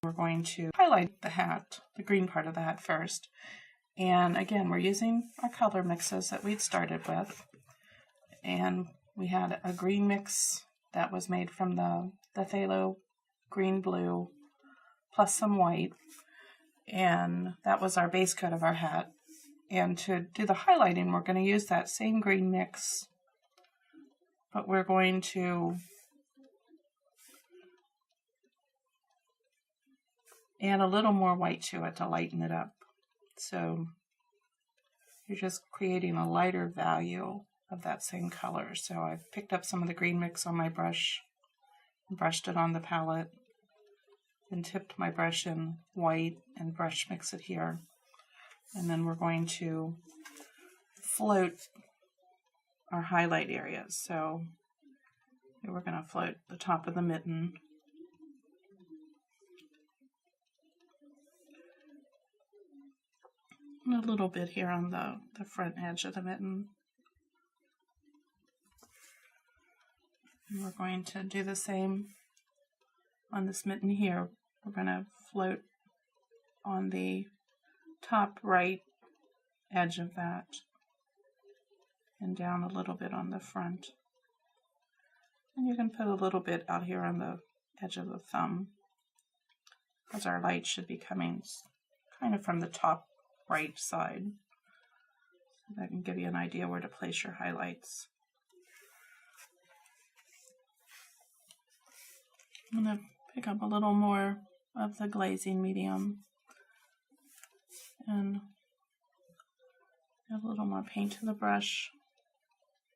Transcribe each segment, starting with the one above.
We're going to highlight the hat, the green part of the hat first. And again, we're using our color mixes that we'd started with. And we had a green mix that was made from the phthalo green blue plus some white. And that was our base coat of our hat. And to do the highlighting, we're going to use that same green mix, but we're going to add a little more white to it to lighten it up. So you're just creating a lighter value of that same color. So I've picked up some of the green mix on my brush and brushed it on the palette, and tipped my brush in white and brush mix it here. And then we're going to float our highlight areas. So we're going to float the top of the mitten, and a little bit here on the front edge of the mitten. And we're going to do the same on this mitten here. We're going to float on the top right edge of that and down a little bit on the front. And you can put a little bit out here on the edge of the thumb, because our light should be coming kind of from the top right side. So that can give you an idea where to place your highlights. I'm going to pick up a little more of the glazing medium and add a little more paint to the brush.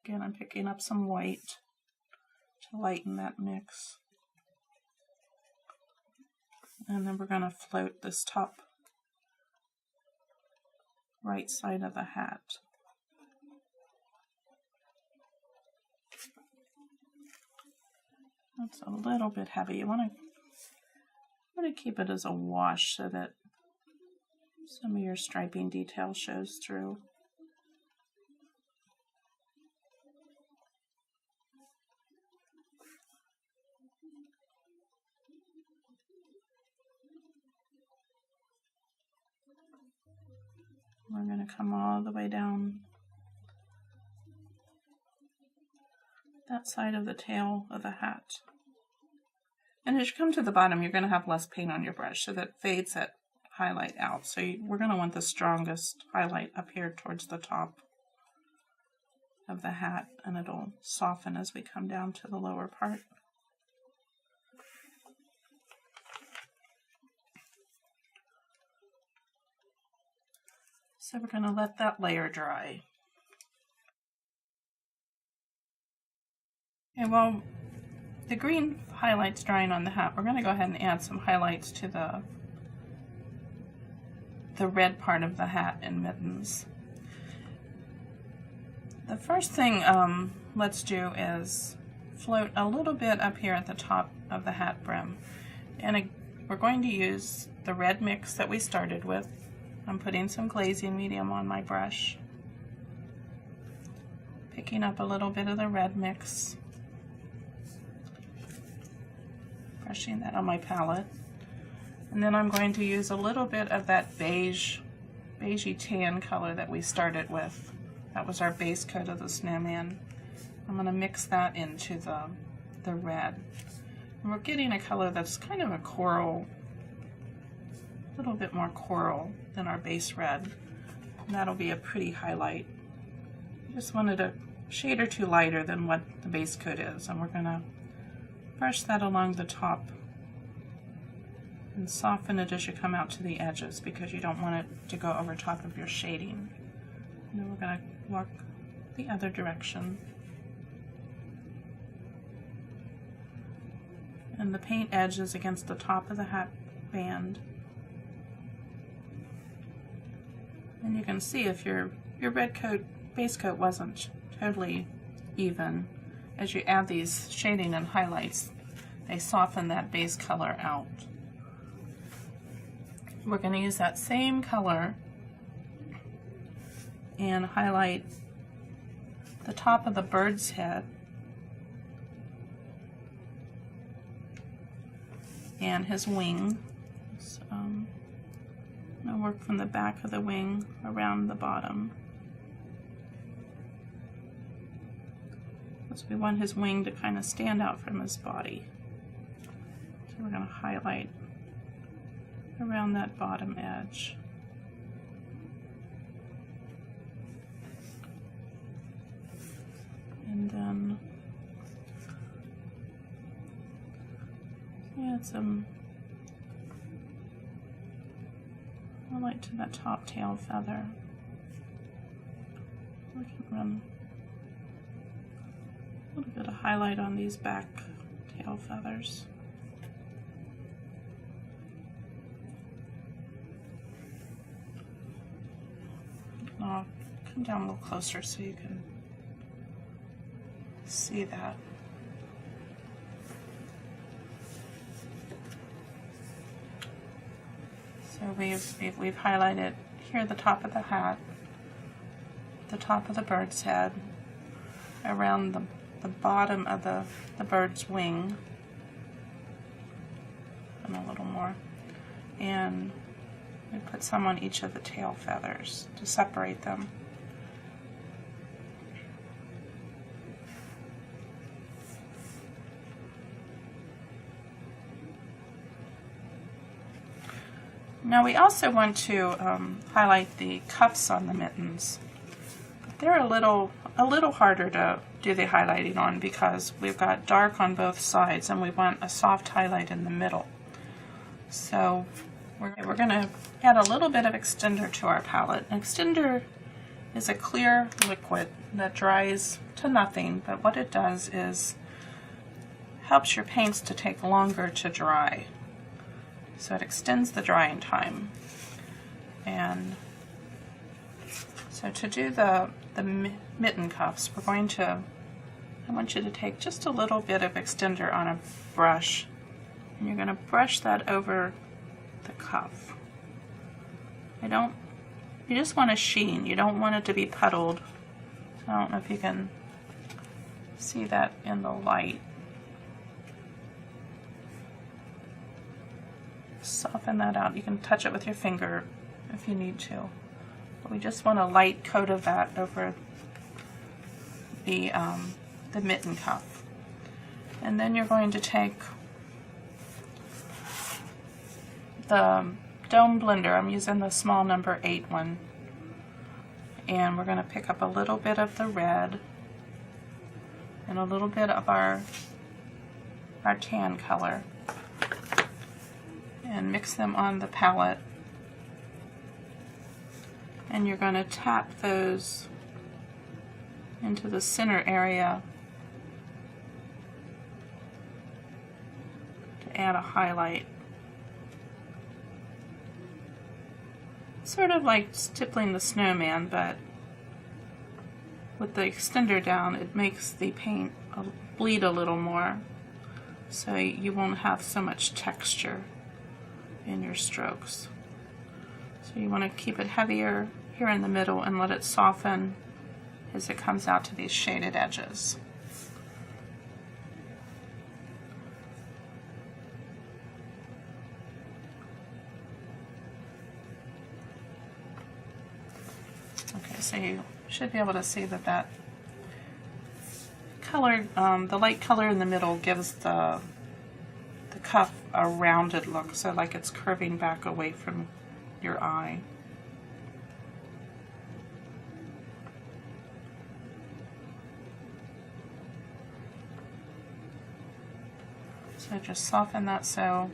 Again, I'm picking up some white to lighten that mix. And then we're going to float this top right side of the hat. That's a little bit heavy. You want to keep it as a wash so that some of your striping detail shows through. We're going to come all the way down that side of the tail of the hat. And as you come to the bottom, you're going to have less paint on your brush, so that fades that highlight out. So we're going to want the strongest highlight up here towards the top of the hat, and it'll soften as we come down to the lower part. So we're going to let that layer dry. Okay, while the green highlight's drying on the hat, we're going to go ahead and add some highlights to the red part of the hat and mittens. The first thing let's do is float a little bit up here at the top of the hat brim. And we're going to use the red mix that we started with. I'm putting some glazing medium on my brush, picking up a little bit of the red mix, brushing that on my palette, and then I'm going to use a little bit of that beigey tan color that we started with. That was our base coat of the Snowman. I'm going to mix that into the red. And we're getting a color that's kind of a coral, a little bit more coral than our base red. And that'll be a pretty highlight. Just wanted a shade or two lighter than what the base coat is, and we're going to brush that along the top and soften it as you come out to the edges, because you don't want it to go over top of your shading. And then we're going to walk the other direction. And the paint edge is against the top of the hat band. And you can see if your red coat, base coat wasn't totally even, as you add these shading and highlights, they soften that base color out. We're going to use that same color and highlight the top of the bird's head and his wing. I'll work from the back of the wing around the bottom. Because we want his wing to kind of stand out from his body. So we're going to highlight around that bottom edge. And then add some highlight to that top tail feather. We can run a little bit of highlight on these back tail feathers. I'll come down a little closer so you can see that. So we've highlighted here the top of the hat, the top of the bird's head, around the bottom of the bird's wing, and a little more, and we put some on each of the tail feathers to separate them. Now we also want to highlight the cuffs on the mittens. They're a little harder to do the highlighting on because we've got dark on both sides and we want a soft highlight in the middle. So we're going to add a little bit of extender to our palette. An extender is a clear liquid that dries to nothing, but what it does is helps your paints to take longer to dry. So it extends the drying time. And so to do the mitten cuffs, I want you to take just a little bit of extender on a brush, and you're going to brush that over the cuff. You just want a sheen. You don't want it to be puddled. I don't know if you can see that in the light. Soften that out. You can touch it with your finger if you need to. But we just want a light coat of that over the mitten cuff. And then you're going to take the Dome blender. I'm using the small number 8 one. And we're going to pick up a little bit of the red and a little bit of our tan color, and mix them on the palette, and you're going to tap those into the center area to add a highlight. Sort of like stippling the snowman, but with the extender down it makes the paint bleed a little more, so you won't have so much texture in your strokes. So you want to keep it heavier here in the middle and let it soften as it comes out to these shaded edges. Okay, so you should be able to see that color, the light color in the middle gives the cuff a rounded look, so like it's curving back away from your eye. So just soften that so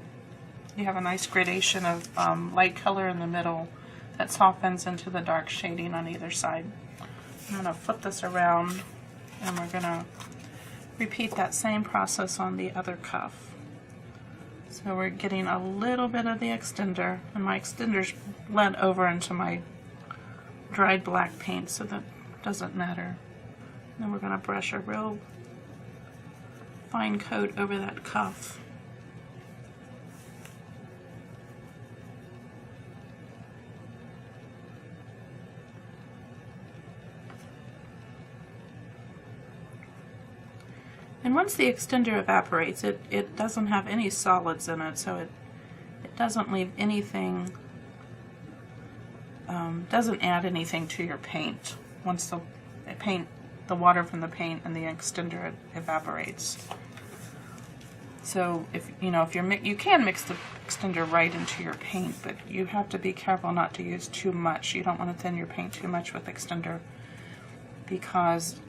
you have a nice gradation of light color in the middle that softens into the dark shading on either side. I'm going to flip this around and we're going to repeat that same process on the other cuff. So we're getting a little bit of the extender, and my extender's bled over into my dried black paint, so that doesn't matter. And then we're going to brush a real fine coat over that cuff. And once the extender evaporates, it doesn't have any solids in it, so it doesn't leave anything doesn't add anything to your paint once the water from the paint and the extender evaporates. So if you can mix the extender right into your paint, but you have to be careful not to use too much. You don't want to thin your paint too much with extender because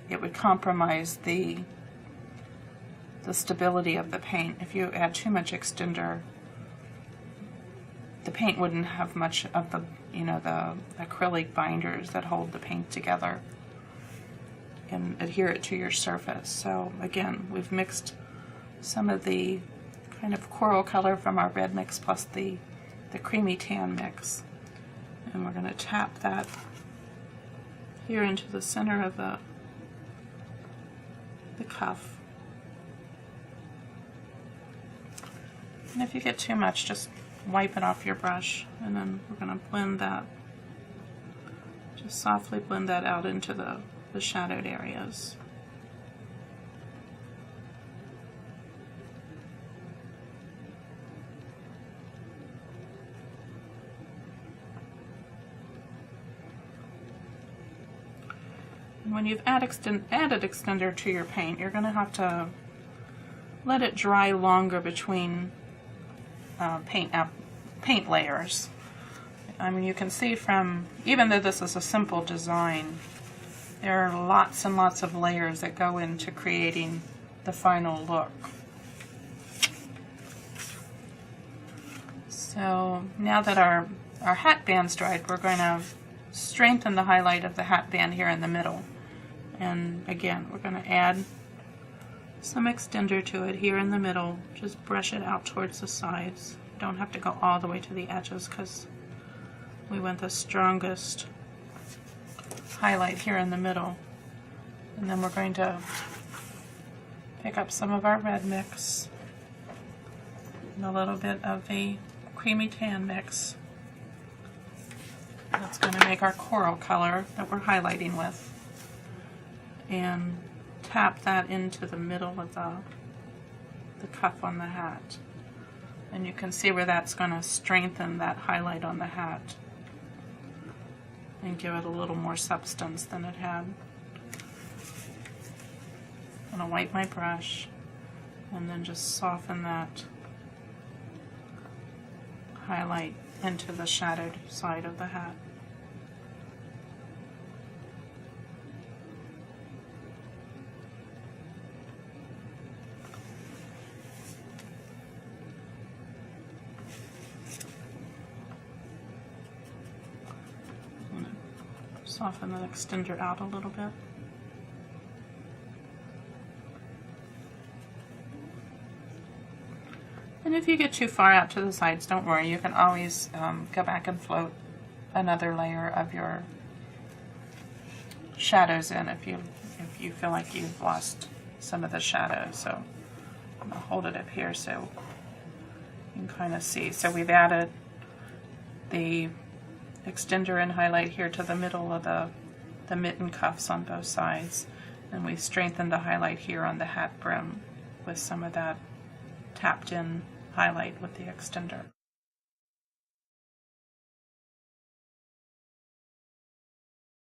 it would compromise the stability of the paint. If you add too much extender, the paint wouldn't have much of the acrylic binders that hold the paint together and adhere it to your surface. So again, we've mixed some of the kind of coral color from our red mix plus the creamy tan mix, and we're going to tap that here into the center of the cuff. And if you get too much, just wipe it off your brush, and then we're going to blend that, just softly blend that out into the shadowed areas. And when you've added extender to your paint, you're going to have to let it dry longer between paint layers. I mean, you can see from, even though this is a simple design, there are lots and lots of layers that go into creating the final look. So now that our hat band's dried, we're going to strengthen the highlight of the hat band here in the middle. And again, we're going to add some extender to it here in the middle. Just brush it out towards the sides. Don't have to go all the way to the edges because we want the strongest highlight here in the middle. And then we're going to pick up some of our red mix and a little bit of the creamy tan mix. That's going to make our coral color that we're highlighting with. And tap that into the middle of the cuff on the hat. And you can see where that's going to strengthen that highlight on the hat and give it a little more substance than it had. I'm going to wipe my brush and then just soften that highlight into the shadowed side of the hat. Soften the extender out a little bit. And if you get too far out to the sides, don't worry. You can always go back and float another layer of your shadows in if you feel like you've lost some of the shadow. So I'm going to hold it up here so you can kind of see. So we've added the extender and highlight here to the middle of the mitten cuffs on both sides, and we've strengthened the highlight here on the hat brim with some of that tapped in highlight with the extender.